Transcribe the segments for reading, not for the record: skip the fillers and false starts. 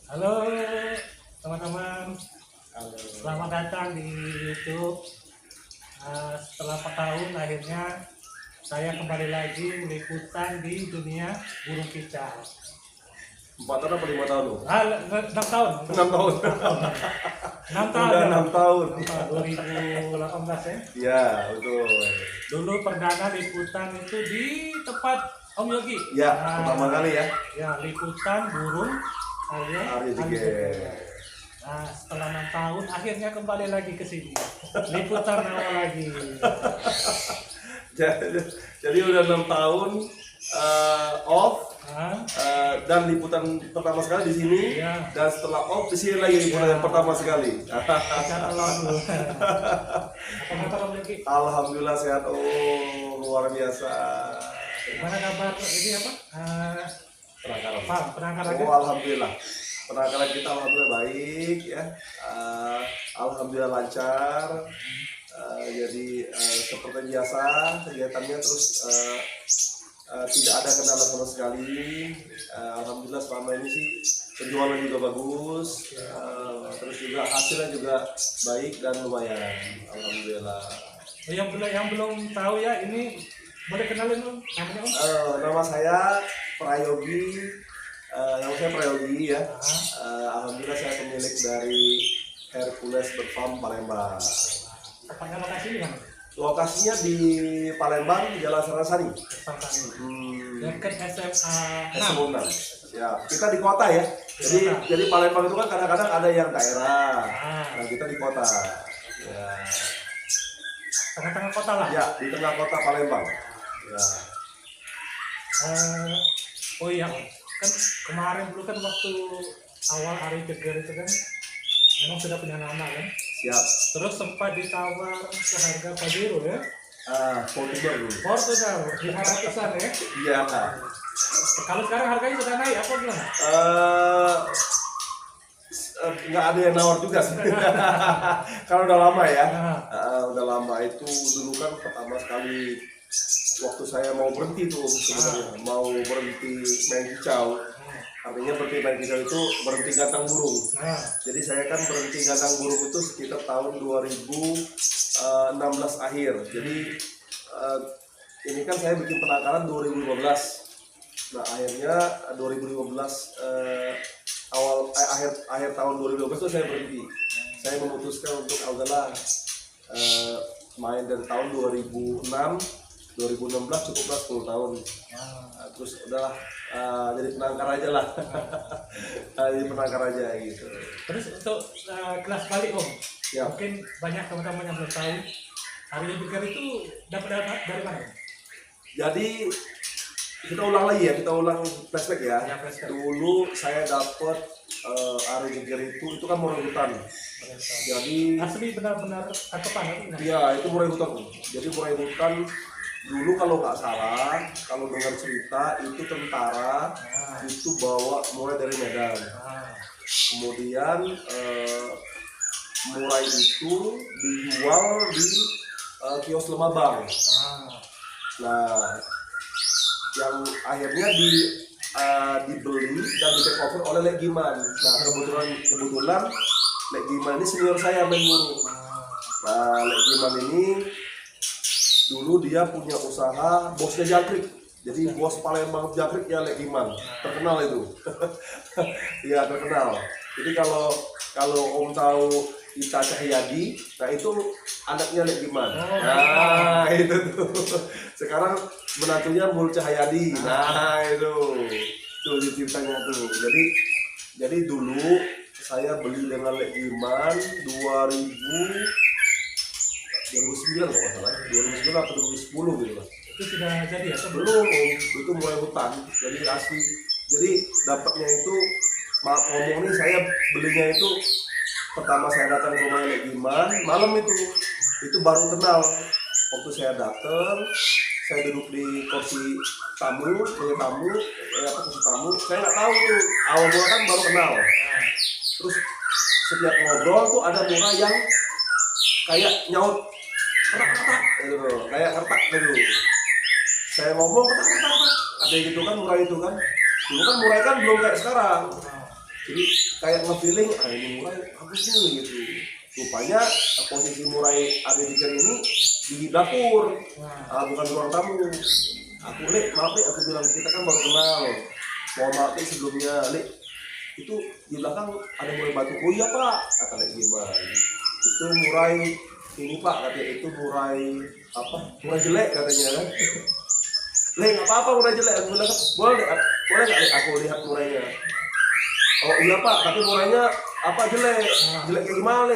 Halo teman-teman, Halo. selamat datang di YouTube. Setelah 4 tahun akhirnya saya kembali lagi meliputan di dunia burung kicau. 4 tahun apa 5 tahun lu? 6 tahun. 6 tahun. 6 tahun. Udah 6 tahun. 2018 ya. Iya, betul. Dulu perdana liputan itu di tempat Om Yogi. Ya, pertama kali ya. Ya, liputan burung Arya Jeger. Nah, setelah 6 tahun akhirnya kembali lagi ke sini. Liputan awal lagi. Jadi udah 6 tahun off Nah, dan liputan pertama sekali di sini. Iya. Dan setelah off di sini lagi liputan yang pertama sekali. kita ulang dulu. Apa kabar Om Yogi? Alhamdulillah sehat. Oh, luar biasa. Gimana kabar ini apa? Penangkaran. Penangkaran. Oh, alhamdulillah. Penangkaran kita alhamdulillah baik ya. Alhamdulillah lancar. Jadi seperti biasa kegiatannya terus tidak ada kendala sama sekali. Alhamdulillah selama ini sih penjualan juga bagus. Terus juga hasilnya juga baik dan lumayan. Alhamdulillah. Yang belum tahu ya, ini boleh kenalin Om namanya Om? Nama saya Prayogi. Nama saya Prayogi ya. Alhamdulillah saya pemilik dari Hercules Bird Farm Palembang. Tepatnya lokasi di mana? Lokasinya di Palembang, Jalan Sarasani. Dekat SMA 6. Ya, kita di kota ya. Jadi Palembang itu kan kadang-kadang ada yang daerah. Nah, kita di kota. Ya. Tengah-tengah kota lah. Ya, di tengah kota Palembang. Ya. Oh iya, kan kemarin dulu kan waktu awal Arya Jeger itu kan memang sudah punya nama kan. Siap. Terus sempat ditawar seharga Pajero ya. Portugal dulu. Portugal di 500-an ya. Iya. Kalau sekarang harganya sudah naik apa gimana? Nggak ada yang nawar juga sih. Kalau udah lama ya. Nah. Udah lama itu dulu kan pertama sekali waktu saya mau berhenti tuh sebenarnya mau berhenti main kicau. Artinya berhenti main kicau itu berhenti gantang burung. Jadi saya kan berhenti gantang burung itu sekitar tahun 2016 akhir. Jadi ini kan saya bikin penangkaran 2015. Nah akhirnya 2015 akhir tahun 2012 itu saya berhenti. Saya memutuskan untuk udahlah main dari tahun 2006 2016 cukuplah 10 tahun. Terus udahlah jadi penangkar aja lah. Jadi penangkar aja gitu. Terus untuk kelas balik Om, Ya. mungkin banyak teman-teman yang belum tahu Arya Jeger itu dapat dari mana? Jadi kita ulang lagi ya, kita ulang flashback ya. Ya, flashback. Dulu saya dapat Arya Jeger itu kan murai hutan. Jadi Asli benar-benar tangkapan kan? iya itu murai hutan. Jadi murai hutan dulu kalau nggak salah, kalau dengar cerita itu tentara itu bawa murai dari Medan. Kemudian murai itu dijual di kios Lemabang. Nah, yang akhirnya dibeli dan di take over oleh Legiman. Nah, kebetulan Legiman ini senior saya main burung. Nah, Legiman ini dulu dia punya usaha bosnya jangkrik. Jadi bos Palembang jangkrik ya Legiman, terkenal itu. Iya terkenal. Jadi kalau Om tahu Ita Cahyadi, nah itu anaknya Legiman. Nah itu tuh. Sekarang menantunya Mul Cahyadi. Nah itu tuh ceritanya tuh. Jadi dulu saya beli dengan Legiman 2009 kalau nggak salah, 2009 atau 2010 gitu lah. Itu sudah jadi ya? Belum, itu mulai hutan, jadi asli. Jadi dapatnya itu, maaf ngomong nih, saya belinya itu pertama saya datang ke rumah Legiman, malam itu baru kenal. Waktu saya datang, saya duduk di kursi tamu, kursi tamu, saya nggak tahu tuh, awal mula kan baru kenal. Terus setiap ngobrol tuh ada murah yang kayak nyaut ketak gitu, kayak kertak gitu. Saya ngomong ketak, ada gitu kan murai itu kan. Dulu kan murai kan belum kayak sekarang. Jadi kayak nge-feeling ini murai bagus nih gitu. Rupanya posisi murai Aridikir ini di dapur, bukan di ruang tamu. Aku maaf aku bilang kita kan baru kenal, mohon maaf sebelumnya itu di belakang ada murai batu. Oh iya pak, kata gimana? Itu murai ini pak, katanya itu murai apa? Murai jelek katanya kan? Nggak apa-apa murai jelek. Aku bilang boleh nggak aku lihat murainya? Oh iya pak, tapi murainya apa jelek kayak gimana?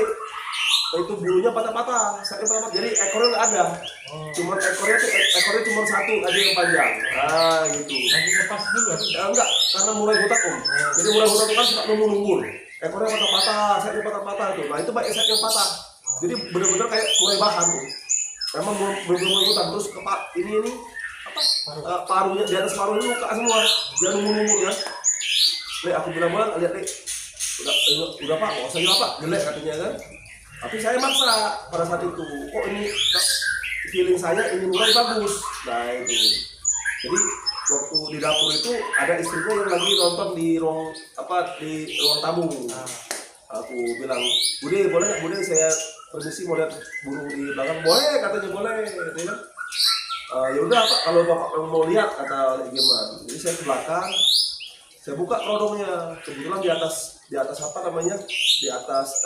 Itu bulunya patah-patah, sakit patah-patah. Jadi ekornya nggak ada, cuman ekornya cuma satu aja yang panjang. Gitu. Lagi lepas juga? Enggak, karena murai hutan om. Jadi murai hutan itu kan suka numbur-numbur. Ekornya patah-patah, sakit patah-patah itu. Nah itu banyak sakit yang patah. Jadi benar-benar kayak murai bahan tuh. Memang benar-benar murai hutan. Terus ini apa? Parunya di atas parunya luka semua. Dia numbur-numbur kan. Aku bilang lihat udah pak, nggak usah pak, jelek katanya kan. Tapi saya maksa pada saat itu, kok ini feeling saya ini murai bagus. Nah itu, jadi waktu di dapur itu ada istriku yang lagi nonton di ruang tamu. Aku bilang, Bude boleh nggak Bude saya permisi mau lihat burung di belakang? Boleh katanya boleh. Katanya, ya udah pak kalau bapak mau lihat kata gimana. Jadi saya ke belakang. Saya buka kerodongnya, kebetulan di atas apa namanya, di atas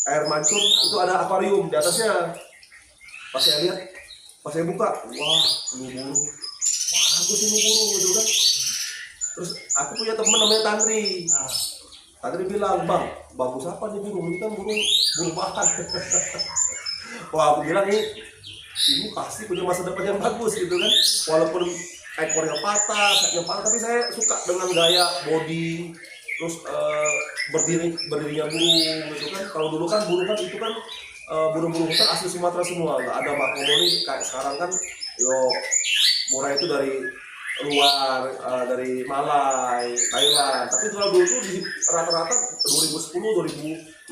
air mancur itu ada akuarium di atasnya. Pas saya buka, wah ini burung, bagus ini burung gitu kan. Terus aku punya teman namanya Tandri. Tandri bilang, bang bagus apa nih burung? Ini kan burung bahan. Wah aku bilang ini pasti punya masa depan yang bagus gitu kan. Walaupun ekornya patah, sayapnya patah, tapi saya suka dengan gaya body, terus berdirinya burung gitu kan. Kalau dulu kan burung kan itu kan burung-burung hutan asli Sumatera semua, nggak ada Makomo nih kayak sekarang kan. Murai itu dari luar, dari Malai, Thailand. Tapi kalau dulu tuh di rata-rata 2010,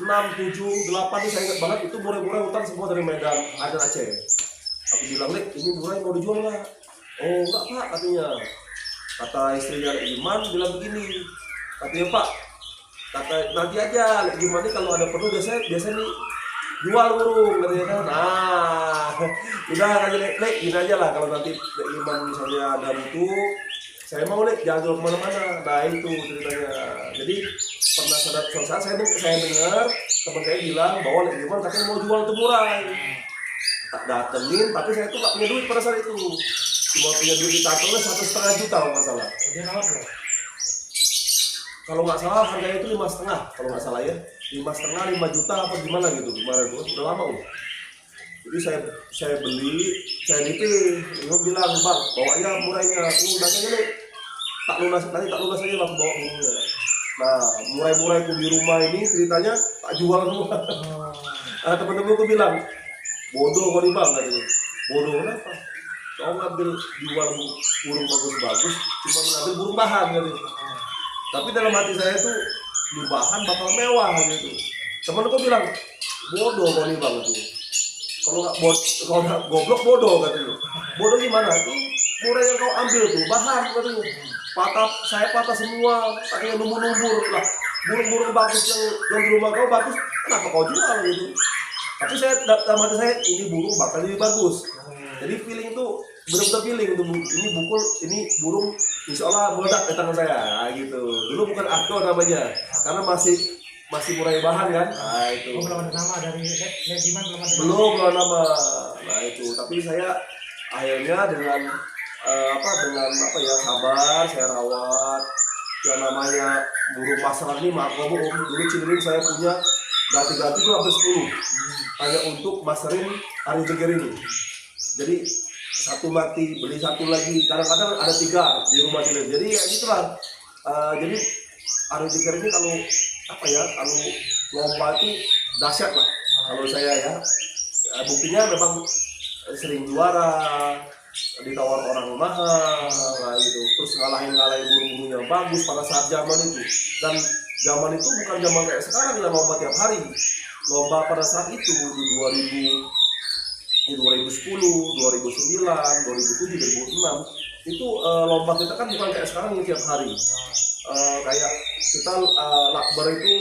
2006, 7, 8 nih saya ingat banget itu murai-murai hutan semua dari Medan, Aceh. Aku bilang ini murai mau dijual nggak? Oh enggak pak katanya. Kata istrinya Iman bilang begini, katanya pak, kata nanti aja gimana kalau ada perlu biasanya nih jual burung katanya kan. Udah katanya gini aja lah, kalau nanti Iman misalnya ada butuh saya mau jangan jual kemana-mana. Nah itu ceritanya. Jadi pernah suatu saat saya dengar teman saya bilang bahwa Iman katanya mau jual tuh murai. Tak datengin, tapi saya tuh nggak punya duit pada saat itu. Cuma punya duit di kantongnya 1,5 juta kalau nggak salah. Kalau nggak salah harganya itu 5,5 kalau nggak salah ya, 5,5 juta apa gimana gitu kemarin tuh udah lama udah. Jadi saya beli, saya nitip, dia bilang bang bawa aja murainya, nanti nih tak lunas aja langsung bawa burungnya. Nah murai-muraiku di rumah ini ceritanya tak jual semua. Temen-temenku bilang bodoh kau nih bang katanya. Bodoh kenapa? Kau ngambil jual burung bagus-bagus cuma mengambil burung bahan gitu. Tapi dalam hati saya tuh di bahan bakal mewah gitu. Temenku bilang bodoh kau nih bang itu. Kalau nggak goblok bodoh katanya. Bodoh gimana? Itu murai yang kau ambil tuh bahan katanya. Saya patah semua, katanya numbur-numbur lah. Burung-burung bagus yang di rumah kau bagus, kenapa kau jual gitu? Tapi dalam hati saya ini burung bakal jadi bagus. Jadi feeling itu benar-benar feeling itu ini burung insya Allah meledak di tangan saya. Nah, gitu. Dulu bukan aktor namanya, karena masih murai bahan kan. Nah itu. Belum ada nama dari Legiman belum ada nama. Nah itu. Tapi saya akhirnya dengan sabar saya rawat. Yang namanya burung pasaran ini Makomo dulu Cilerin saya punya ganti-ganti itu hampir 10 hanya untuk masterin Aridikir ini. Jadi satu mati beli satu lagi, kadang-kadang ada 3 di rumah Cilerin. Jadi ya gitulah. Jadi Aridikir ini kalau lomba itu dahsyat lah kalau saya ya. Buktinya memang sering juara, ditawar orang mahal gitu, terus ngalahin burung-burung yang bagus pada saat zaman itu. Dan zaman itu bukan zaman kayak sekarang yang lomba tiap hari. Lomba pada saat itu di 2010, 2009, 2007, 2006 itu lomba kita kan bukan kayak sekarang yang tiap hari. kayak kita lakber itu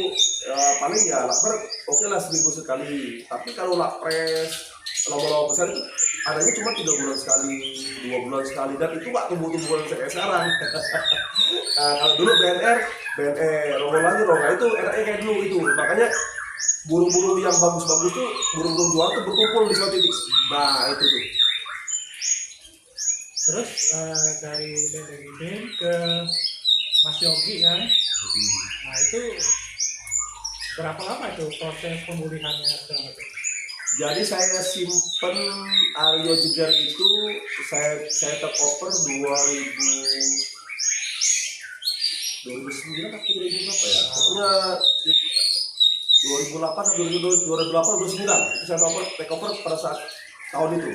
paling ya lakber oke lah seminggu sekali, tapi kalau lakpres lomba-lomba besar itu adanya cuma 3 bulan sekali, 2 bulan sekali, dan itu nggak tumbuh-tumbuhan kayak sekarang. Kalau dulu BNR Romo lagi Romo itu enaknya kayak dulu itu, makanya burung-burung yang bagus-bagus tuh, burung-burung juara tuh berkumpul di suatu titik. Nah itu tuh. Terus dari Dedek ke Mas Yogi kan, nah itu berapa lama itu proses pemulihannya segala macam? Jadi saya simpen Aryo Jeger itu saya take over 2009 atau 2000 berapa ya? Pokoknya 2008 atau 2008 2009 itu saya take over pada saat tahun itu.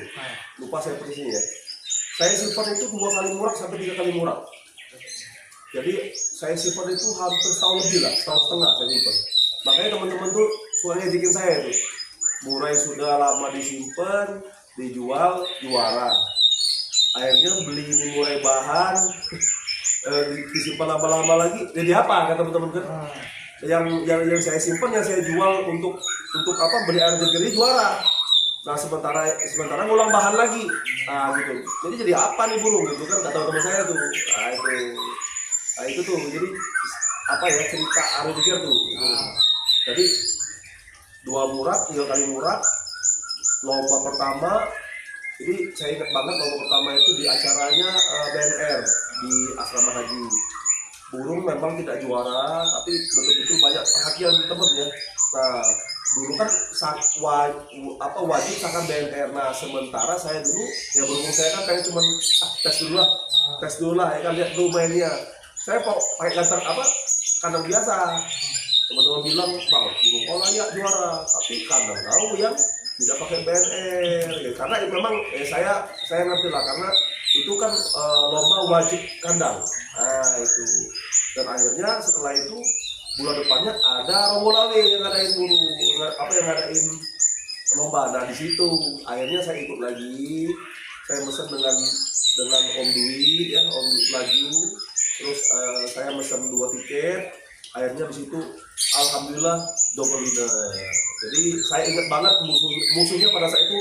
Lupa saya persisnya ya. Saya simpan itu 2 kali murah sampai 3 kali murah. Jadi saya simpan itu hampir setahun lebih lah, setahun setengah saya simpan. Makanya teman-teman tuh suka ngejekin saya tuh. Mulai sudah lama disimpan, dijual, juara. Akhirnya beli ini mulai bahan, disimpan lama-lama lagi. Jadi apa kata teman-teman kan? Yang saya simpan, yang saya jual untuk apa, beli air jeger juara. Nah sementara ngulang bahan lagi. Nah gitu. Jadi apa nih burung gitu kan? Kata teman saya tuh. Nah itu tuh. Jadi apa ya, cerita air jeger tuh. Gitu. Jadi 2 murah, 3 kali murah. Lomba pertama, jadi saya ingat banget lomba pertama itu di acaranya BNR di Asrama Haji. Burung memang tidak juara, tapi betul-betul banyak perhatian temen ya. Nah dulu kan wajib sakan BNR. Nah sementara saya dulu ya berhubung saya kan pengen cuman tes dulu lah ya kan, lihat dulu mainnya. Saya pakai kandang biasa. Teman-teman bilang bang burung oh layak juara, tapi kandang kau yang tidak pakai BNR ya. Karena itu memang saya ngerti lah, karena itu kan lomba wajib kandang. Nah itu, dan akhirnya setelah itu bulan depannya ada Romo Lawe yang ngadain yang ngadain lomba. Nah di situ akhirnya saya ikut lagi, saya mesen dengan Om Dwi ya, Om Dwi Laju. Terus saya mesen 2 tiket. Akhirnya di situ alhamdulillah double winner. Jadi saya ingat banget musuhnya pada saat itu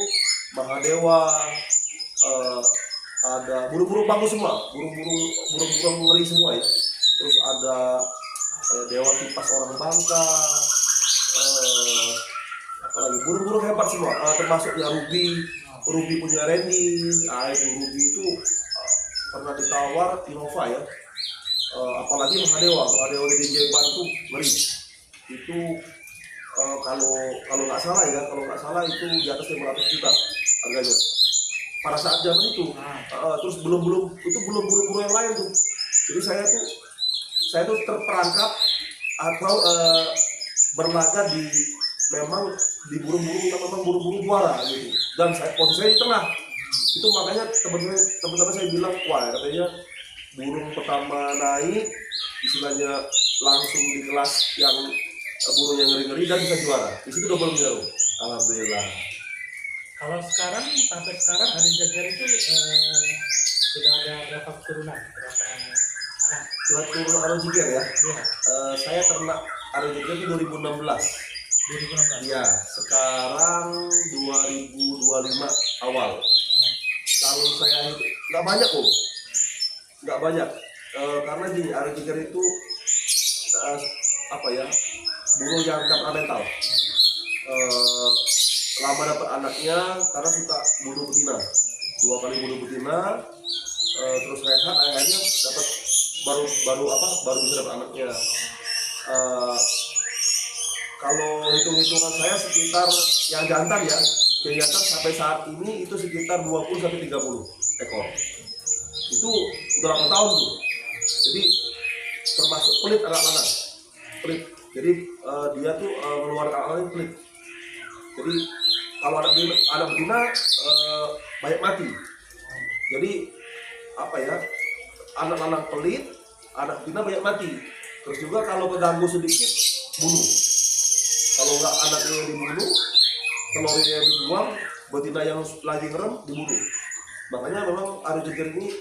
Mahadewa, ada burung-burung bagus semua, burung-burung ngeri semua ya. Terus ada Dewa Kipas orang Bangka, apalagi burung-burung hebat semua, termasuk ya Ruby punya Randy. Itu Ruby itu pernah ditawar Innova ya. Apalagi Mahadewa di Jeban itu ngeri. Itu kalau nggak salah itu di atas 500 juta harganya pada saat zaman itu. Terus belum burung-burung yang lain tuh. Jadi saya tuh terperangkap atau berlaga memang di burung-burung yang memang burung-burung juara gitu. Dan posisi saya di tengah. Itu makanya teman-teman saya bilang, wah katanya burung pertama naik istilahnya langsung di kelas yang burung yang ngeri-ngeri dan bisa juara. Di situ double winner. Alhamdulillah. Kalau sampai sekarang Ari Jeger itu sudah ada berapa keturunan? Berapa anak? Sudah turun Ari Jeger ya? Iya. Saya ternak Ari Jeger itu 2016. 2016. Iya, sekarang 2025 awal. Kalau saya nggak banyak kok. Nggak banyak, karena gini, Ari Jeger itu burung yang temperamental. Lama dapat anaknya karena suka bunuh betina, 2 kali bunuh betina, terus rehat, akhirnya dapat baru bisa dapat anaknya. Kalau hitung-hitungan saya sekitar yang jantan sampai saat ini itu sekitar 20 sampai 30 ekor. Itu udah 8 tahun tuh. Jadi termasuk pelit anak-anak. Pelit. Jadi dia tuh mengeluarkan anak-anak pelit. Jadi kalau anak betina banyak mati. Jadi anak-anak pelit, anak betina banyak mati. Terus juga kalau keganggu sedikit bunuh. Kalau nggak anaknya dibunuh, telurnya yang dibuang, betina yang lagi ngerem dibunuh. Makanya memang Ari Jeger ini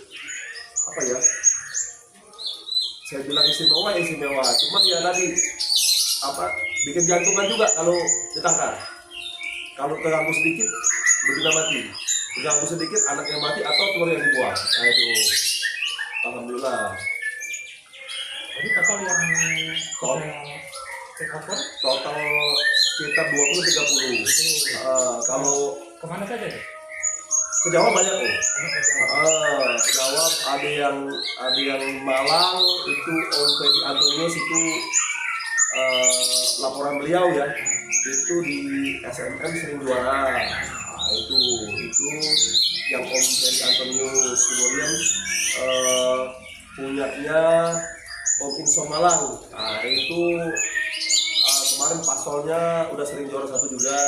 saya bilang istimewa ya istimewa, cuman ya tadi apa bikin jantungan juga kalau ditangkar. Kalau terganggu sedikit betina mati, terganggu sedikit anaknya mati atau telur yang dibuang. Nah itu alhamdulillah. Jadi total yang Total. bisa take over Total sekitar 20-30. Kalau kemana saja ya? ke Jawa banyak tuh. Banyak ya? Jawa ada yang Malang itu Om Teddy Antonius itu laporan beliau ya itu di SMM sering juara. Nah, itu yang Om Teddy Antonius. Kemudian punyanya Om Inso Malang. Nah itu kemarin pasolnya udah sering juara 1 juga.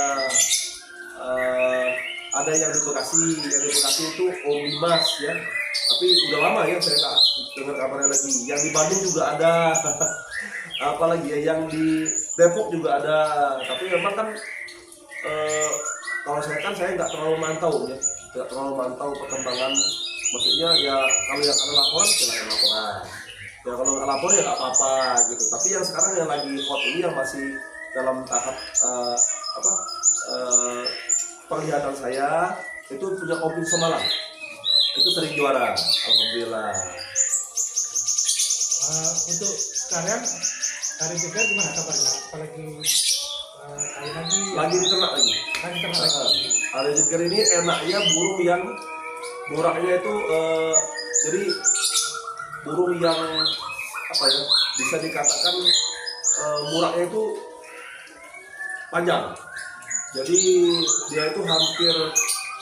Ada yang di Bekasi itu Om Dimas ya, tapi udah lama ya saya nggak dengar kabarnya lagi. Yang di Bandung juga ada, apalagi ya yang di Depok juga ada. Tapi memang kan kalau saya nggak terlalu mantau ya, nggak terlalu mantau perkembangan. Maksudnya ya kalau yang ada laporan silakan laporan. Ya kalau nggak lapor ya nggak apa-apa gitu. Tapi yang sekarang yang lagi hot ini yang masih dalam tahap penglihatan saya itu punya Om Inso Malang itu sering juara, alhamdulillah. Untuk sekarang hari juga gimana kabarnya? Apalagi kali Lagi diternak lagi. Hari jeger ini enaknya burung yang boraknya itu jadi burung yang apa ya bisa dikatakan muraknya itu panjang. Jadi dia itu hampir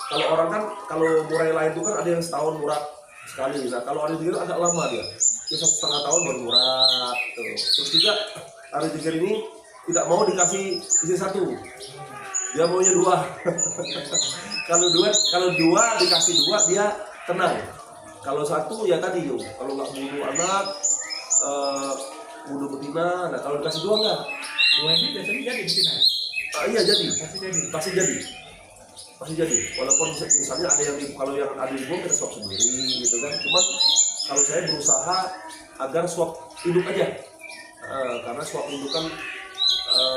kalau orang kan kalau murai lain itu kan ada yang setahun murak sekali. Nah kalau hari jeger agak lama dia 1,5 tahun baru murak. Terus juga hari jeger ini tidak mau dikasih isi 1, dia maunya 2. kalau dua dikasih 2 dia tenang. Kalau 1 ya tadi yo, kalau nggak bunuh anak, bunuh betina. Nah kalau dikasih 2 enggak. 2 ini biasanya jadi betina. Iya jadi, Pasti jadi. pasti jadi. Walaupun misalnya ada yang kalau yang ada dibuang kita swap sendiri gitu kan. Cuman kalau saya berusaha agar swap induk aja, karena swap induk kan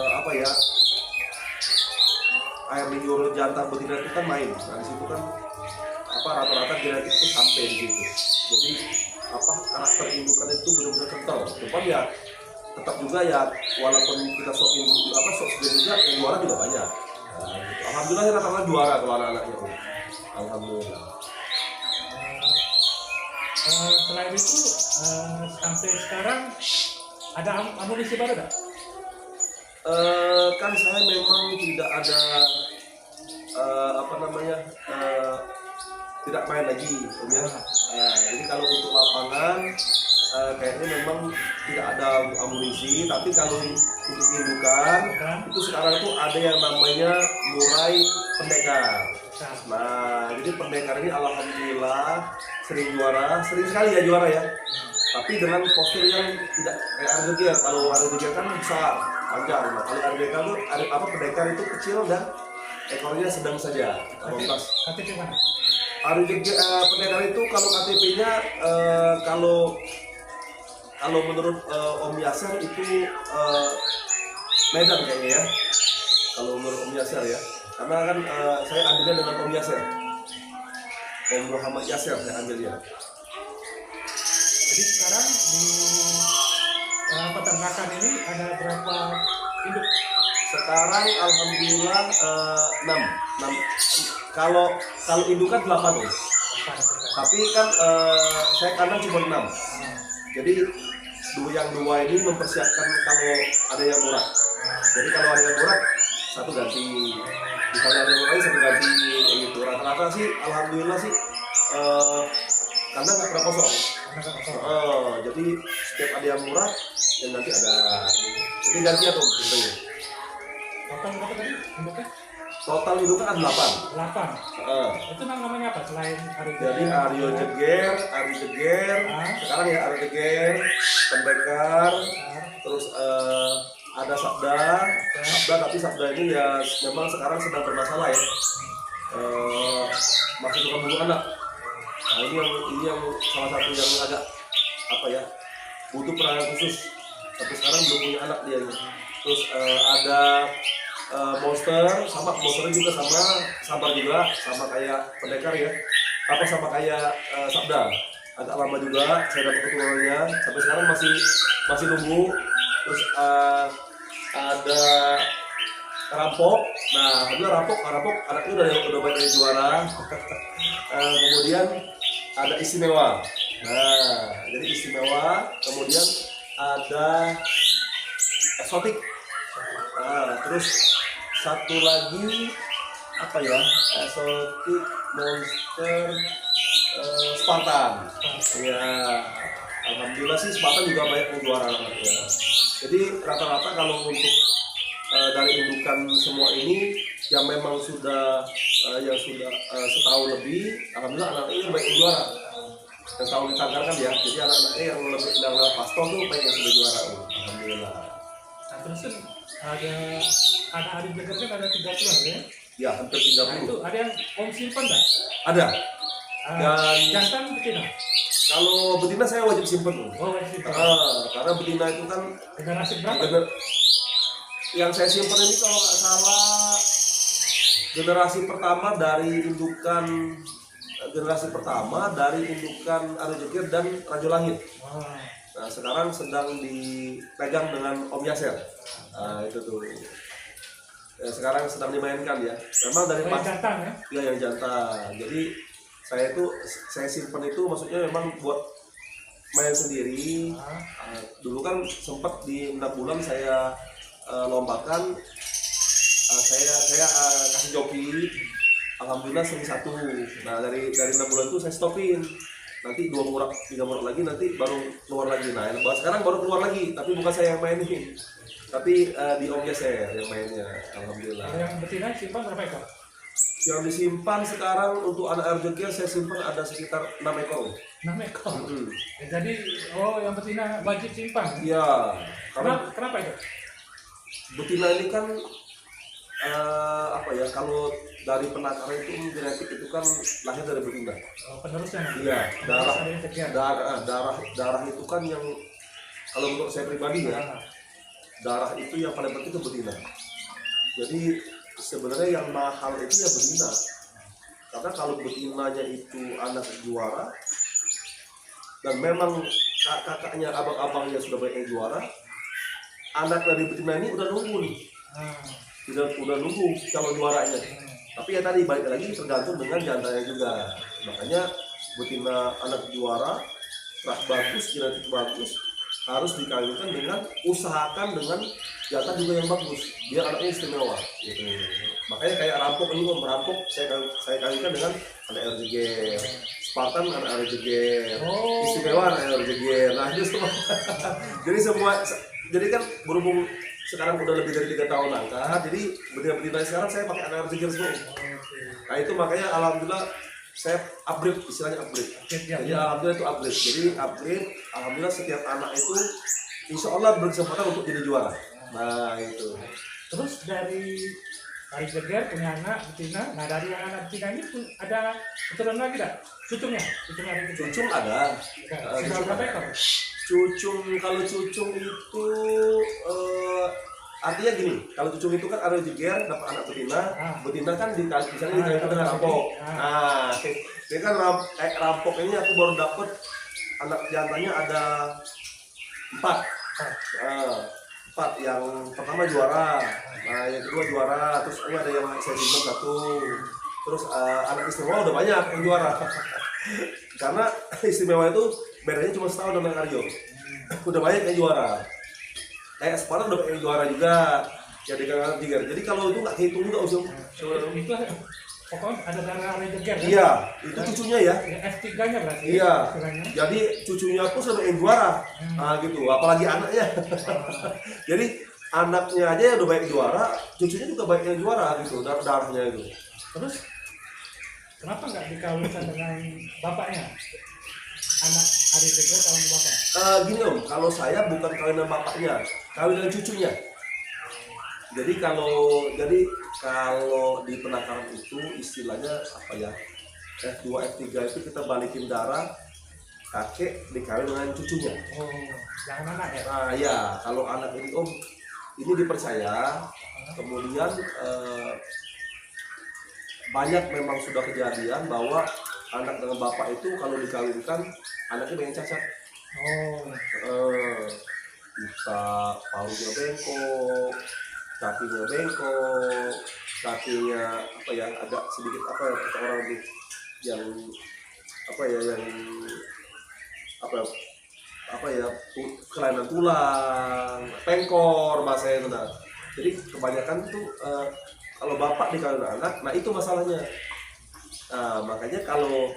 apa ya air liur jantan betina itu kan main. Nah di situ kan apa rata-rata genetik itu sampai di situ. Jadi apa karakter indukan itu benar-benar kental. Cuman ya tetap juga ya walaupun kita swap sendiri juga yang juara juga banyak. Nah, gitu. Alhamdulillah rata-rata juara kalau anak-anaknya. Alhamdulillah. Selain itu sampai sekarang ada amunisi baru nggak? Kan saya memang tidak ada tidak main lagi Om ya. Jadi kalau untuk lapangan kayaknya memang tidak ada amunisi, tapi kalau untuk indukan itu sekarang tuh ada yang namanya murai pendekar. Nah jadi pendekar ini alhamdulillah sering sekali ya juara ya. Tapi dengan postur yang tidak kayak Ardeger. Kalau Ardeger kan besar, panjang. Nah, kalau Ardeger itu pendekar itu kecil dan ekornya sedang saja. KTP mana? Pendekar itu kalau KTP-nya kalau menurut Om Yasser itu Medan kayaknya ya. Kalau menurut Om Yasser ya. Karena kan saya ambilnya dengan Om Yasser. Om Muhammad Yasser saya ambilnya. Jadi sekarang di peternakan ini ada berapa induk? Sekarang alhamdulillah 6. Kalau indukan 8 Om. Tapi kan saya kandang cuma 6. Jadi yang 2 ini mempersiapkan kalau ada yang murah. Jadi kalau ada yang murah 1 ganti. Misalnya ada yang lain 1 ganti gitu. Rata-rata sih alhamdulillah sih kandang nggak pernah kosong. Jadi setiap ada yang murah dan nanti ada. Jadi gantian tuh tentunya. Total berapa tadi induknya? Total induknya ada 8. 8. Itu namanya apa selain Aryo? Jadi Aryo Jeger, sekarang ya Aryo Jeger, pendekar, terus ada Sabda tapi Sabda ini ya memang sekarang sedang bermasalah ya. Masih suka bunuh anak. Nah ini yang salah satu yang agak apa ya butuh perawatan khusus. Sampai sekarang belum punya anak dia. Terus ada monster, sama monsternya juga sama sabar juga, sama kayak pendekar ya, apa sama kayak sabda. Agak lama juga saya dapat keturunannya, sampai sekarang masih nunggu. Terus ada rampok. Nah, alhamdulillah rampok anaknya udah banyak yang juara. Kemudian ada istimewa. Nah, jadi istimewa. Kemudian ada eksotik. Nah, terus satu lagi apa ya? Eksotik monster Spartan. Ya, alhamdulillah sih Spartan juga banyak yang juara anaknya. Jadi rata-rata kalau untuk dari indukan semua ini yang memang sudah setahun lebih, alhamdulillah anak-anaknya banyak yang juara. Dan tahun ditanggalkan ya, jadi anak-anaknya yang lebih yang pastor tuh banyak yang sudah juara, alhamdulillah. Nah, terus ada adik dekatnya ada 30 ya? Ya, hampir Nah, 30. itu ada yang om simpan nggak? Ada. Dan jantan betina? kalau betina saya wajib simpen. Oh, wajib simpan. Karena betina itu kan Generasi berapa? Yang saya simpen ini kalau nggak salah generasi pertama dari indukan Aryo Jeger dan Rajo Langit. Nah, sekarang sedang dipegang dengan Om Yaser. Nah, itu tuh. Ya, sekarang sedang dimainkan ya. Memang dari yang jantan ya? Ya, yang jantan. Jadi saya simpen itu maksudnya memang buat main sendiri. Dulu kan sempat di 6 bulan saya lombakan, saya kasih joki. Alhamdulillah seri 1. Nah, dari 6 bulan itu saya stopin. Nanti 2 murak 3 murak lagi, nanti baru keluar lagi. Nah, sekarang baru keluar lagi, tapi bukan saya yang mainin, tapi di Om Yaser yang mainnya. Alhamdulillah. Yang betina simpan berapa ekor? Yang disimpan sekarang untuk anak Aryo Jeger saya simpan ada sekitar 6 ekor. 6 ekor. Ya, jadi yang betina wajib simpan. Iya. Kenapa itu? Betina ini kan apa ya, kalau dari penakaran itu genetik itu kan lahir dari betina. Penerusnya. Iya, darah itu kan yang kalau menurut saya pribadi ya, darah itu yang paling penting itu betina. Jadi sebenarnya yang mahal itu ya betina. Karena kalau betinanya itu anak juara dan memang kakaknya, abang-abangnya sudah banyak yang juara, anak dari betina ini udah nunggu nih. Udah nunggu calon juaranya. Tapi ya tadi balik lagi tergantung dengan jantannya juga. Makanya betina anak juara, ras bagus, genetik bagus, harus dikawinkan dengan, usahakan dengan jantan juga yang bagus, biar anaknya istimewa. Gitu. Makanya kayak rampok ini, merampok saya kawinkan dengan anak Aryo Jeger, Spartan anak Aryo Jeger, istimewa anak Aryo Jeger. Nah itu semua. Jadi kan berhubung sekarang udah lebih dari 3 tahun angkat, jadi betina-betina sekarang saya pakai anak Aryo Jeger semua. Nah itu makanya alhamdulillah saya upgrade, istilahnya upgrade. Jadi alhamdulillah itu upgrade. Jadi upgrade, alhamdulillah setiap anak itu insya Allah berkesempatan untuk jadi juara. Nah itu. Terus dari Aryo Jeger punya anak betina. Nah dari yang anak betina ini ada keturunan lagi tak? Cucungnya? Cucung ada. Sudah berapa ekor? Kalau cucung itu artinya gini, kalau cucung itu kan Aryo Jeger dapat anak betina kan misalnya dikawinkan dengan rampok. Nah, ini kan rampok ini aku baru dapat anak jantannya ada 4. 4, yang pertama juara, nah yang kedua juara, terus ini ada yang saya simpan 1, terus anak istimewa udah banyak yang juara. Karena istimewa itu bedanya cuma setahun dengan Aryo, udah banyak yang juara. Kayak Spartan udah banyak yang juara juga, ya di Aryo Jeger. Jadi kalau itu nggak hitung juga usul. Itu pokoknya ada darah Aryo Jeger. Iya, itu cucunya ya. F3-nya berarti. Iya. Jadi cucunya pun sudah yang juara. Nah gitu, apalagi anaknya. Jadi anaknya aja yang udah banyak juara, cucunya juga banyak yang juara gitu, darahnya itu. Terus kenapa nggak dikawinkan dengan bapaknya? Anak Aryo Jeger kawin bapaknya? Gini Om, kalau saya bukan kawinan bapaknya, kawinan cucunya. Jadi kalau di penakaran itu istilahnya apa ya, F2 F3 itu kita balikin darah kakek dikawin dengan cucunya. Oh, jangan anak ya? Nah ya, kalau anak ini om, ini dipercaya. Kemudian banyak memang sudah kejadian bahwa anak dengan bapak itu kalau dikawinkan anaknya banyak cacat. Bisa paruhnya bengkok, kakinya bengkok, kakinya apa ya, agak sedikit apa ya, kata orang itu yang apa ya, yang apa ya, kelainan tulang, pengkor bahasa itu. Nah, jadi kebanyakan tuh kalau bapak dikawin anak, nah itu masalahnya. Nah, makanya kalau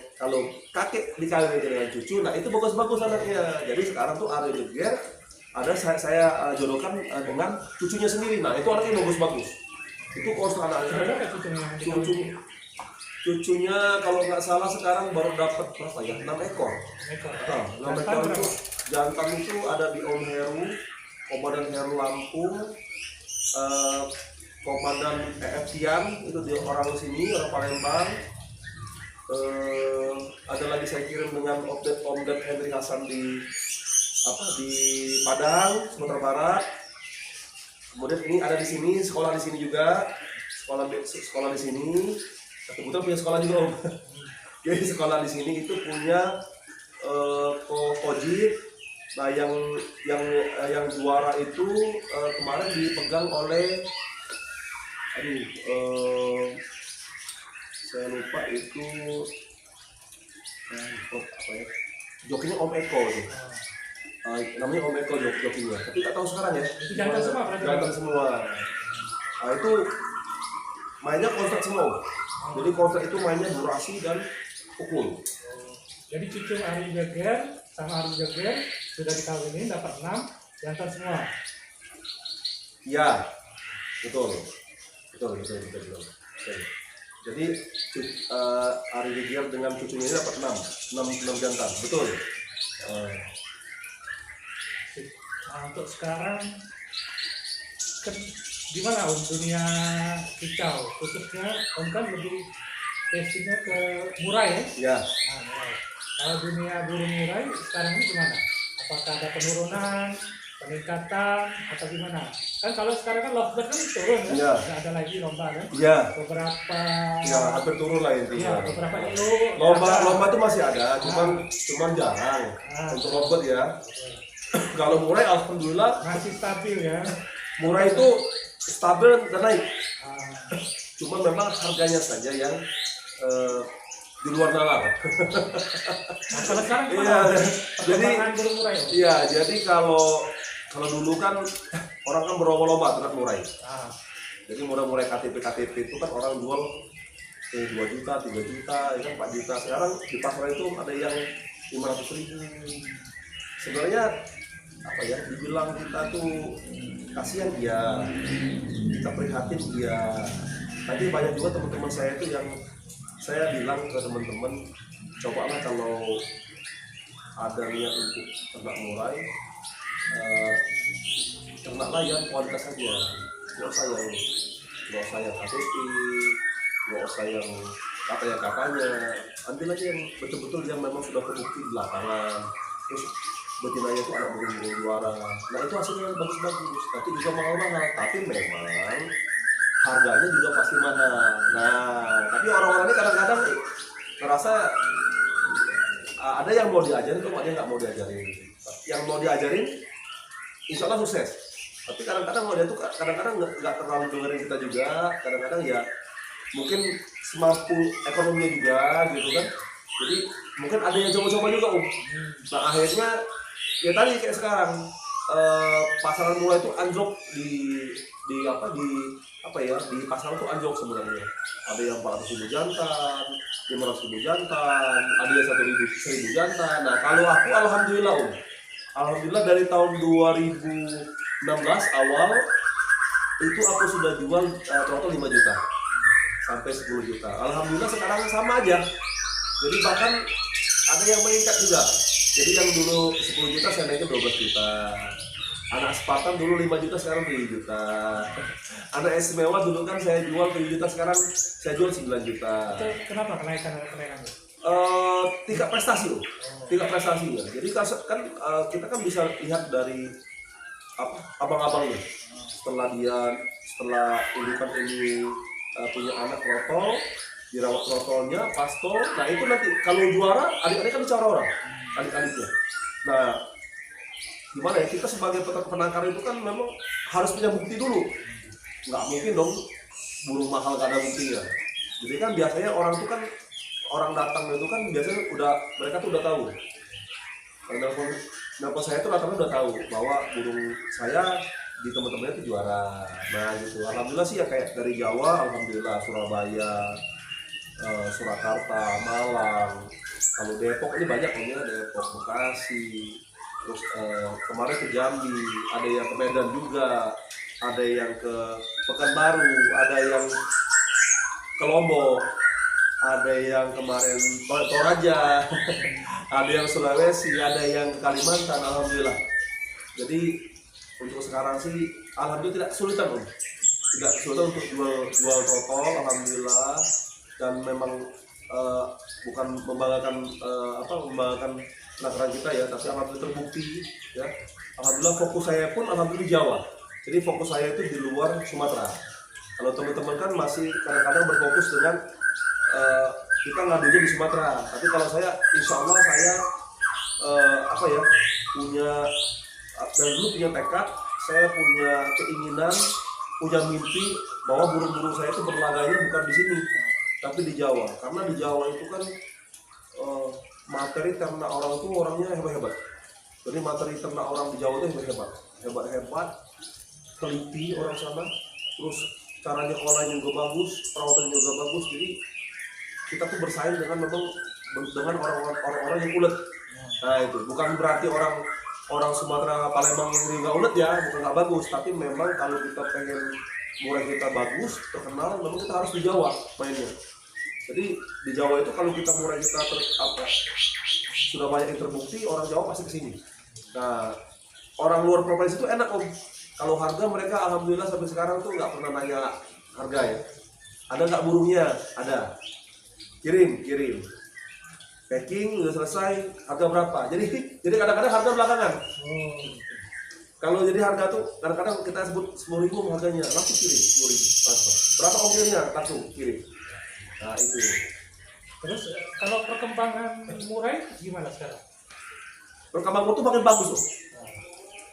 kakek dikawin dengan cucu, nah itu bagus-bagus anaknya. Jadi sekarang tuh Ari Geger ada saya jodohkan dengan cucunya sendiri. Nah, itu anaknya bagus-bagus. Itu konstran anaknya. Cucunya kalau nggak salah sekarang baru dapat berapa ya? 6 ekor. 6 ekor itu jantan itu ada di Om Heru, Komandan Heru Lampung, Komandan EF Tian itu di orang sini, orang Palembang. Ada lagi saya kirim dengan Omdet Henry Hasan di Padang, Sumatera Barat. Kemudian ini ada di sini, sekolah di sini juga, sekolah di sini. Kebetulan punya sekolah juga om. Jadi sekolah di sini itu punya Kojit. Nah yang juara itu kemarin dipegang oleh saya lupa itu apa ya, jokinya Om Eko tuh. Namanya Om Eko jokinya, tapi nggak tahu sekarang ya. Itu jantan semua berarti? Jantan semua. Nah itu mainnya kontrak semua. Jadi kontrak itu mainnya durasi dan pukul. Jadi cucu Ari Geger sama Ari Geger sudah dikawinin dapat 6 jantan semua. Iya, betul. Jadi Ari Geger dengan cucunya ini dapat 6 jantan, betul. Nah, untuk sekarang gimana om dunia kicau, khususnya om kan lebih testingnya ke murai ya? Ya. Nah, murai. Kalau dunia burung murai sekarang ini gimana? Apakah ada penurunan, peningkatan, atau gimana? Kan kalau sekarang kan lovebird kan turun ya? Ya. Nggak ada lagi lomba kan? Ya. Beberapa. Ya hampir turun lah intinya. Ya, beberapa itu. Lomba itu masih ada, cuman jarang untuk lovebird ya. Kalau murai alhamdulillah masih stabil ya. Murai itu stabil dan naik. Cuman memang harganya saja yang di luar nalar. Nah, kalau sekarang Iya, jadi jadi kalau dulu kan orang kan berlomba-lomba ternak murai. Jadi murai KTP itu kan orang jual 2 juta, 3 juta, ya kan 4 juta. Sekarang di pasar itu ada yang 500.000. Sebenarnya apa ya, dibilang kita tuh kasihan ya, kita prihatin ya. Tapi banyak juga teman-teman saya itu yang saya bilang ke teman-teman, cobalah kalau ada niat untuk ternak murai, ternaklah yang kualitas saja, nggak usah yang KTP, nggak usah yang katanya, ambil aja yang betul-betul yang memang sudah terbukti di lapangan. Terus betinanya itu anak burung juara. Nah itu hasilnya bagus-bagus, tapi juga mahal-mahal. Tapi memang harganya juga pasti mahal. Nah, tapi orang-orang ini kadang-kadang ngerasa ada yang mau diajarin, kok ada yang nggak mau diajarin. Yang mau diajarin, insya Allah sukses. Tapi kadang-kadang dia tuh kadang-kadang nggak terlalu dengerin kita juga. Kadang-kadang ya mungkin semampu ekonominya juga, gitu kan. Jadi mungkin ada yang coba-coba juga Nah akhirnya ya tadi kayak sekarang pasaran mulai itu anjlok di pasaran itu anjlok sebenarnya. Ada yang 400.000 jantan, 500.000 jantan, ada yang 1.000 jantan. Nah kalau aku alhamdulillah dari tahun 2016 awal itu aku sudah jual total 5 juta sampai 10 juta. Alhamdulillah sekarang sama aja. Jadi bahkan ada yang meningkat juga. Jadi yang dulu 10 juta saya naikin 12 juta. Anak Spartan dulu 5 juta sekarang 7 juta. Anak istimewa dulu kan saya jual 7 juta sekarang saya jual 9 juta. Itu kenapa kenaikan itu? tingkat prestasi loh, tingkat prestasinya. Jadi kan kita kan bisa lihat dari apa abang-abangnya setelah indukan ini punya anak trotol, dirawat trotolnya pastol. Nah itu nanti kalau juara adik-adik kan bicara orang adik-adiknya. Nah gimana ya, kita sebagai peternak penangkar itu kan memang harus punya bukti dulu. Nggak mungkin dong burung mahal gak ada buktinya. Jadi kan biasanya orang itu kan orang datang itu kan biasanya mereka tuh udah tahu. Nelpon saya tuh rata-rata udah tahu bahwa burung saya di teman-temannya itu juara. Nah gitu. Alhamdulillah sih ya, kayak dari Jawa, alhamdulillah, Surabaya, Surakarta, Malang. Kalau Depok ini banyak ya, Depok, Bekasi. Terus kemarin ke Jambi, ada yang ke Medan juga, ada yang ke Pekanbaru, ada yang ke Lombok, ada yang kemarin Toraja, ada yang Sulawesi, ada yang ke Kalimantan. Alhamdulillah. Jadi untuk sekarang sih alhamdulillah tidak kesulitan Om. Tidak kesulitan untuk jual trotol, alhamdulillah. Dan memang bukan membanggakan membanggakan penangkaran kita ya, tapi alhamdulillah terbukti ya. Alhamdulillah fokus saya pun alhamdulillah di Jawa. Jadi fokus saya itu di luar Sumatera. Kalau teman-teman kan masih kadang-kadang berfokus dengan kita ngadunya di Sumatera. Tapi kalau saya, insya Allah saya punya dan dulu punya tekad, saya punya keinginan, punya mimpi bahwa burung-burung saya itu berlaganya bukan di sini, tapi di Jawa. Karena di Jawa itu kan materi ternak orang itu orangnya hebat-hebat. Jadi materi ternak orang di Jawa itu hebat-hebat, teliti orang sana. Terus caranya olahnya juga bagus, perawatannya juga bagus. Jadi kita tuh bersaing dengan orang-orang yang ulet. Nah itu bukan berarti orang Sumatera, Palembang yang nggak ulet ya, bukan nggak bagus. Tapi memang kalau kita pengen murai kita bagus, terkenal, memang kita harus di Jawa mainnya. Jadi di Jawa itu kalau kita murai kita sudah banyak yang terbukti, orang Jawa pasti kesini. Nah orang luar provinsi itu enak Om. Kalau harga mereka alhamdulillah sampai sekarang tuh nggak pernah nanya harga ya. Ada nggak burungnya? Ada. Kirim. Packing udah selesai, harga berapa? Jadi kadang-kadang harga belakangan. Kalau jadi harga tuh kadang-kadang kita sebut 10.000 harganya, langsung kirim 10.000 transfer. Berapa ongkirnya? Langsung kirim. Nah itu. Terus kalau perkembangan murai gimana sekarang? Perkembangan itu makin bagus loh.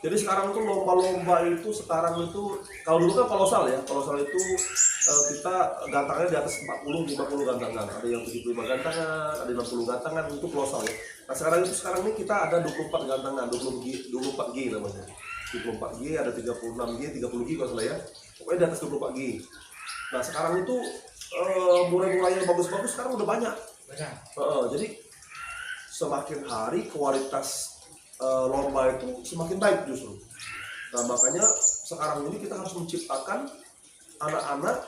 Jadi sekarang tuh lomba-lomba itu sekarang itu, kalau dulu kan kolosal ya, kolosal itu kita gantangannya di atas 40-50 gantangan, ada yang 75 gantangan, ada 60 gantangan, itu kolosal ya. Nah sekarang ini kita ada 24 gantangan, 24G namanya, 24G, ada 36G, 30G kalau salah ya, pokoknya di atas 24G. Nah sekarang itu murai-murai yang bagus-bagus sekarang udah banyak. Jadi semakin hari kualitas lomba itu semakin baik justru. Nah makanya sekarang ini kita harus menciptakan anak-anak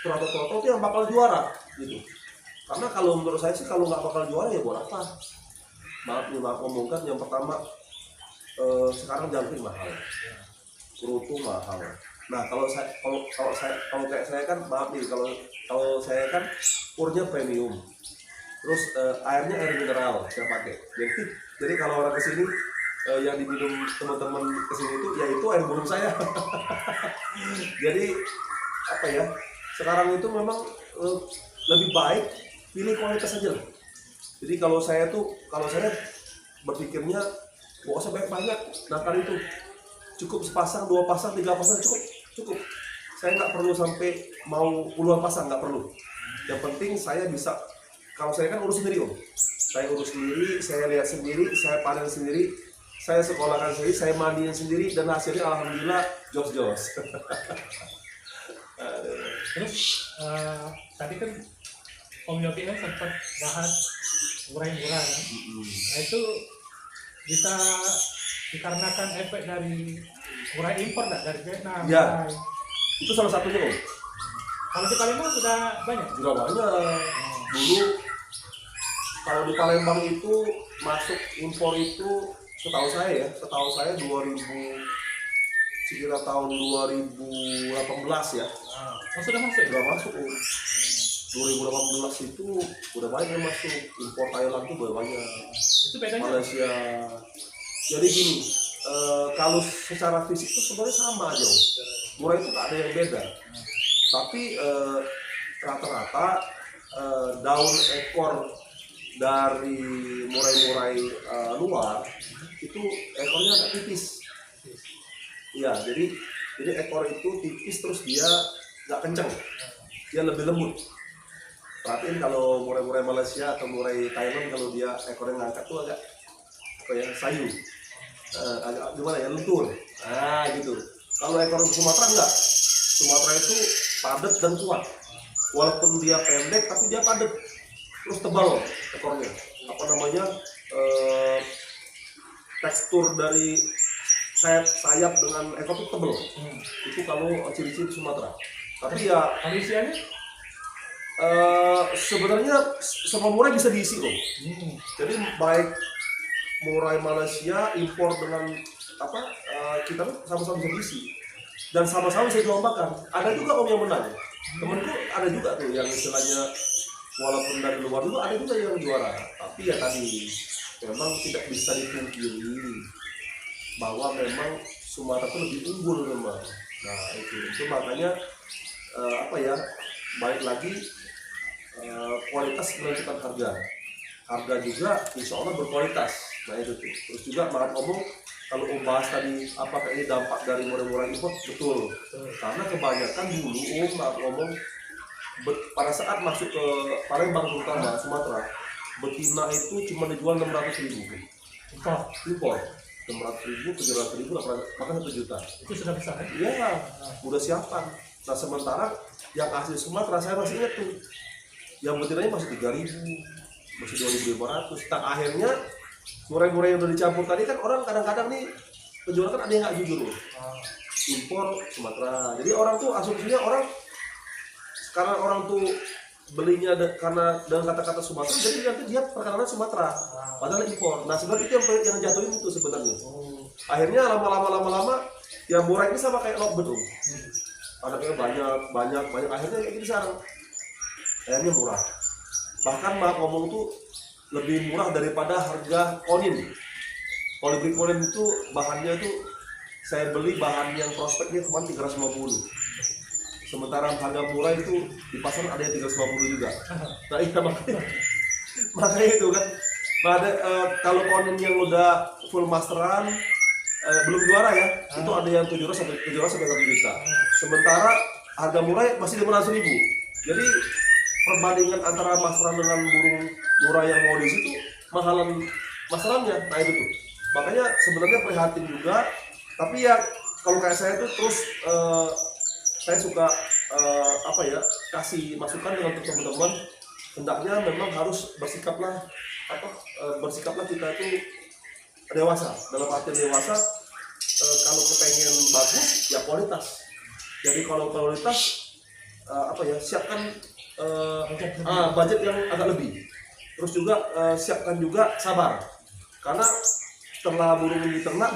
trotot-trotot yang bakal juara gitu. Karena kalau menurut saya sih kalau nggak bakal juara ya buat apa? Maaf ngomongkan, yang pertama sekarang jangkrik mahal, kerutu mahal. Nah kalau kayak saya kan maaf nih, kalau saya kan purnya premium, terus airnya air mineral saya pakai. Jadi kalau orang kesini yang diminum teman-teman kesini itu air burung saya. Jadi apa ya? Sekarang itu memang lebih baik pilih kualitas saja. Jadi kalau saya berpikirnya nggak usah banyak. Nah kali itu cukup sepasang, 2 pasang, 3 pasang cukup. Saya nggak perlu sampai mau puluhan pasang, nggak perlu. Yang penting saya bisa. Kalau saya kan urus sendiri Om. Saya urus sendiri, saya lihat sendiri, saya panen sendiri, saya sekolahkan sendiri, saya mandiin sendiri, dan hasilnya alhamdulillah jos. Terus tadi kan Om Yopi kan sempat bahas murai-murai kan? Nah itu bisa dikarenakan efek dari murai impor nggak dari Vietnam? Ya, itu salah satunya Om. Kalau di Palembang sudah banyak? Sudah banyak. Dulu kalau di Palembang itu masuk impor itu setahu saya 2000 sekitar tahun 2018 ya. Sudah masuk? Sudah masuk. 2018 itu udah banyak yang masuk, impor Thailand tuh udah banyak, Itu bedanya. Malaysia. Jadi gini, kalau secara fisik itu sebenarnya sama aja, Om. Murai itu tak ada yang beda. Tapi rata-rata daun ekor dari murai-murai luar itu ekornya agak tipis. Iya, jadi ekor itu tipis terus dia nggak kenceng, dia lebih lembut. Perhatiin kalau murai-murai Malaysia atau murai Thailand, kalau dia ekornya ngangkat tuh agak apa ya, sayu, agak gimana ya, lentur. Nah gitu. Kalau ekor Sumatera enggak, Sumatera itu padat dan kuat. Walaupun dia pendek tapi dia padat, terus tebal ekornya. Apa namanya, tekstur dari sayap dengan ekor itu tebal. Itu kalau ciri-ciri Sumatera. Tapi ya Malaysianya? sebenarnya semua murai bisa diisi kok. Jadi baik murai Malaysia impor dengan apa, kita tuh sama-sama bisa diisi dan sama-sama bisa dilombakan. Ada juga Om yang menang. Temenku ada juga tuh yang istilahnya walaupun dari luar dulu ada juga yang juara. Tapi ya tadi memang tidak bisa dipungkiri bahwa memang Sumatera itu lebih unggul memang. Nah itu makanya apa ya, balik lagi kualitas menentukan harga juga insya Allah berkualitas. Nah itu tuh. Terus juga Mahat ngomong, kalau Om bahas tadi apakah ini dampak dari murai-murai impor, betul. Karena kebanyakan dulu Om Mahat ngomong pada saat masuk ke Palembang terutama Sumatera, betina itu cuma dijual 600.000 impor, 600.000, 700.000, bahkan 1 juta. Itu sudah besar ya? Iya, udah siapan. Nah sementara yang asli Sumatera saya masih ingat tuh, yang betinanya masih 3.000, masih 2.500. Nah akhirnya murai-murai yang udah dicampur tadi kan orang kadang-kadang nih penjual kan ada yang nggak jujur loh, impor Sumatera. Jadi orang tuh asumsinya karena orang tuh belinya karena dengan kata-kata Sumatera, jadi nanti dia perkenalan Sumatera, padahal impor. Nah sebenarnya itu yang jatuhin itu sebenarnya. Akhirnya lama-lama yang murai ini sama kayak lobet tuh, anaknya banyak, akhirnya kayak gitu sekarang. Akhirnya murah. Bahkan Mak ngomong tuh lebih murah daripada harga konin. Kalau beli konin itu bahannya tuh saya beli bahan yang prospeknya cuma 350. Sementara harga murah itu di pasar ada yang 350 juga. Nah iya makanya itu kan. Nah, kalau konin yang udah full masteran belum juara ya, itu ada yang 700 sampai 1 juta. Sementara harga murah masih 500.000. Jadi perbandingan antara masteran dengan burung murah yang mau di situ mahalan masterannya. Nah itu tuh. Makanya sebenarnya prihatin juga. Tapi ya kalau kayak saya tuh terus saya suka apa ya, kasih masukan dengan teman-teman, hendaknya memang harus bersikaplah kita itu dewasa. Dalam arti dewasa, kalau kepengen bagus ya kualitas. Jadi kalau kualitas apa ya, siapkan budget yang agak lebih. Terus juga siapkan juga sabar, karena setelah burung ini ternak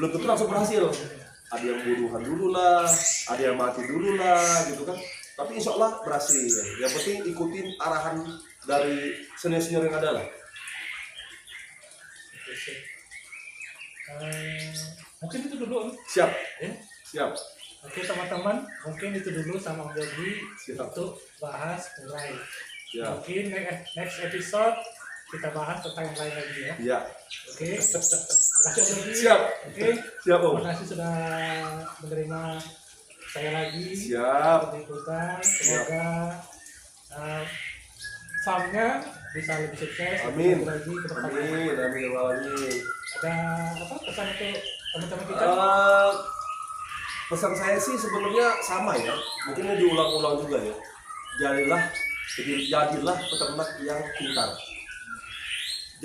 belum tentu langsung berhasil. Ada yang buruhan dulu lah, ada yang mati dulu lah gitu kan. Tapi insya Allah berhasil. Yang penting ikutin arahan dari senior-senior yang ada lah. Mungkin itu dulu. Siap. Siap. Oke teman-teman, mungkin itu dulu sama Om Yogi untuk bahas murai. Mungkin next episode kita bahas tentang yang lain lagi ya. Iya. Oke. Terima kasih Om Yogi. Siap. Oke. Siap Om. Terima kasih sudah menerima saya lagi. Siap. Semoga farmnya bisa lebih sukses. Amin. Lagi ke depan. Amin. Ada apa pesan untuk teman-teman kita? Pesan saya sih sebenarnya sama ya, mungkin diulang-ulang juga ya. Jadilah peternak yang pintar.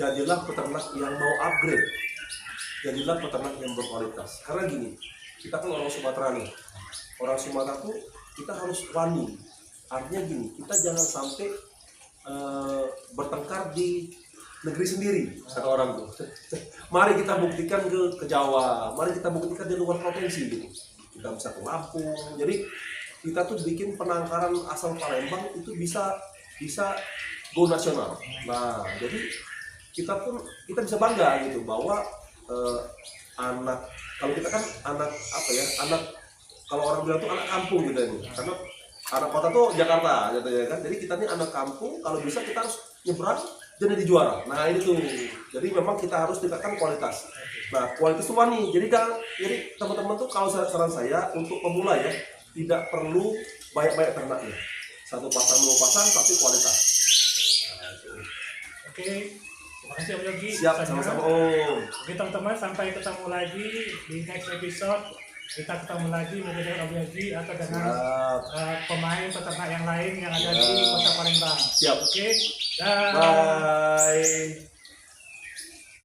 Jadilah peternak yang mau upgrade. Jadilah peternak yang berkualitas. Karena gini, kita kan orang Sumatera nih. Orang Sumatera tuh kita harus wani. Artinya gini, kita jangan sampai bertengkar di negeri sendiri, kata orang tuh. Mari kita buktikan ke Jawa, mari kita buktikan di luar provinsi gitu. Kita bisa ke Lampung. Jadi kita tuh bikin penangkaran asal Palembang itu bisa go nasional. Nah, jadi kita bisa bangga gitu bahwa anak, kalau kita kan anak apa ya, anak, kalau orang bilang tuh anak kampung gitu ini, karena anak kota tuh Jakarta gitu ya kan. Jadi kita nih anak kampung, kalau bisa kita harus nyebrang jadi juara. Nah ini tuh, jadi memang kita harus tingkatkan kualitas. Nah kualitas semua nih, jadi teman-teman tuh kalau saran saya untuk pemula ya, tidak perlu banyak ternaknya, satu pasang dua pasang tapi kualitas. Nah, Oke, terima kasih Om Yogi. siap, sama-sama Om. Oke teman-teman, sampai ketemu lagi di next episode. Kita ketemu lagi mungkin dengan Om Yogi atau dengan pemain peternak yang lain yang ada di Kota Palembang. Siap. Oke, dah. Bye.